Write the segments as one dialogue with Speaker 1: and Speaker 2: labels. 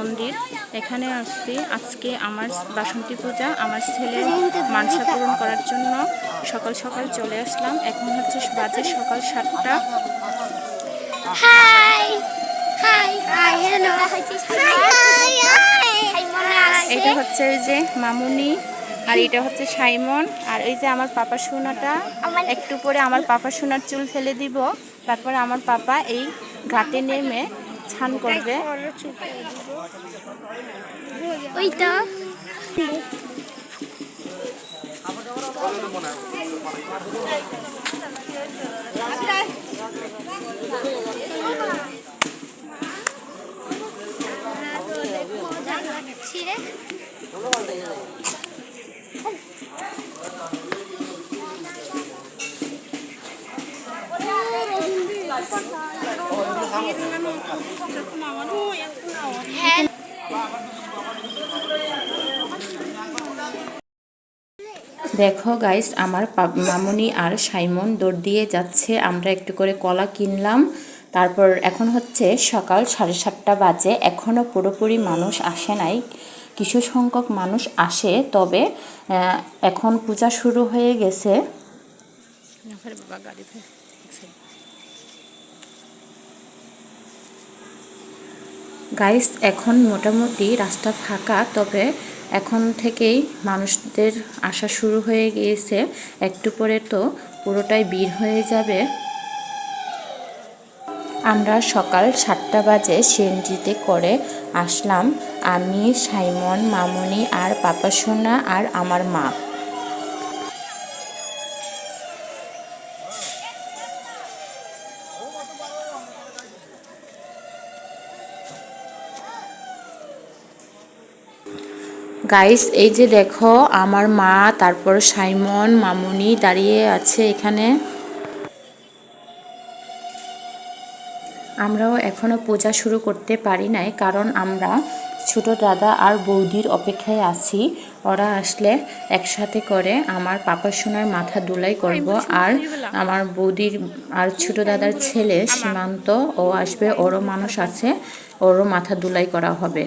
Speaker 1: মন্দির, এখানে আসছি আজকে আমার বাসন্তী পূজা, আমার ছেলের মানসা পূরণ করার জন্য সকাল সকাল চলে আসলাম। এখন হচ্ছে বাজে সকাল 7টা। এটা হচ্ছে এই যে মামুনি, আর এটা হচ্ছে সাইমন, আর এই যে আমার পাপা সোনাটা। একটু পরে আমার পাপা সোনার চুল ফেলে দিব, তারপরে আমার পাপা এই ঘাটে নেমে স্নান করবে। দেখো গাইস, আমার মামুনি আর সাইমন দৌড় দিয়ে যাচ্ছে। আমরা একটু করে কলা কিনলাম। তারপর এখন হচ্ছে সকাল 7:30 বাজে। এখনও পুরোপুরি মানুষ আসে নাই, কিছু সংখ্যক মানুষ আসে, তবে এখন পূজা শুরু হয়ে গেছে। গাইস, এখন মোটামুটি রাস্তা ফাঁকা, তবে এখন থেকেই মানুষদের আসা শুরু হয়ে গিয়েছে। একটু পরে তো পুরোটাই ভিড় হয়ে যাবে। আমরা সকাল 7টা বাজে সিএনজিতে করে আসলাম, আমি, সাইমন, মামুনি আর পাপা সোনা আর আমার মা। গাইস, এই যে দেখো আমার মা, তারপর সাইমন, মামুনি দাঁড়িয়ে আছে এখানে। আমরাও এখনও পূজা শুরু করতে পারি নাই, কারণ আমরা ছোট দাদা আর বৌদির অপেক্ষায় আছি। ওরা আসলে একসাথে করে আমার পাপা সোনার মাথা ধুলাই করব, আর আমার বৌদির আর ছোট দাদার ছেলে সীমান্ত, ও আসবে, ওরও মানুষ আছে, ওরও মাথা ধুলাই করা হবে।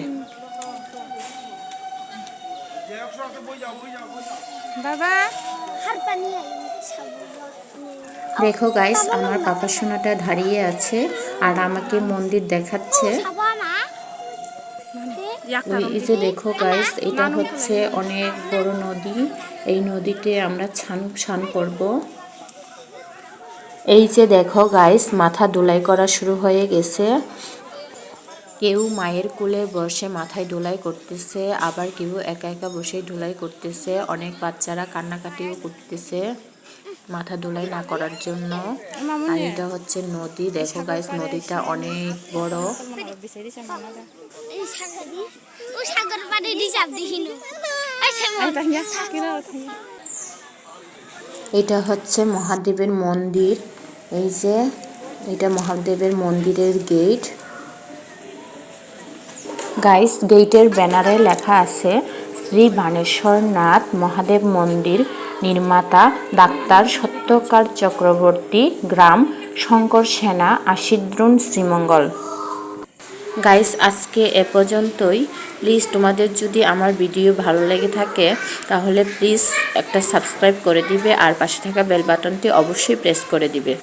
Speaker 1: বাবা দেখো গাইস, আমার পাপা সোনাটা দাঁড়িয়ে আছে আর আমাকে মন্দির দেখাচ্ছে। এই যে দেখো গাইস, এটা হচ্ছে অনেক বড় নদী। এই নদীতে আমরা স্নান করব। এই যে দেখো গাইস, মাথা ধুলাই করা শুরু হয়ে গেছে। কেউ মায়ের কোলে বসে মাথায় ধুলাই করতেছে, আবার কেউ একা একা বসে ধুলাই করতেছে। অনেক বাচ্চারা কান্নাকাটিও করতেছে মাথা ধুলাই না করার জন্য। আর এটা হচ্ছে নদী। দেখো গাইস, নদীটা অনেক বড়। এটা হচ্ছে মহাদেবের মন্দির। এই যে এটা মহাদেবের মন্দিরের গেট। গাইস, গেটের ব্যানারে লেখা আছে শ্রী বানেশ্বর নাথ মহাদেব মন্দির, নির্মাতা ডাক্তার সত্যকার চক্রবর্তী, গ্রাম শঙ্কর সেনা, আশিদ্রুন, শ্রীমঙ্গল। গাইস, আজকে এ পর্যন্তই। প্লিজ তোমাদের যদি আমার ভিডিও ভালো লেগে থাকে তাহলে প্লিজ একটা সাবস্ক্রাইব করে দিবে, আর পাশে থাকা বেল বাটনটি অবশ্যই প্রেস করে দিবে।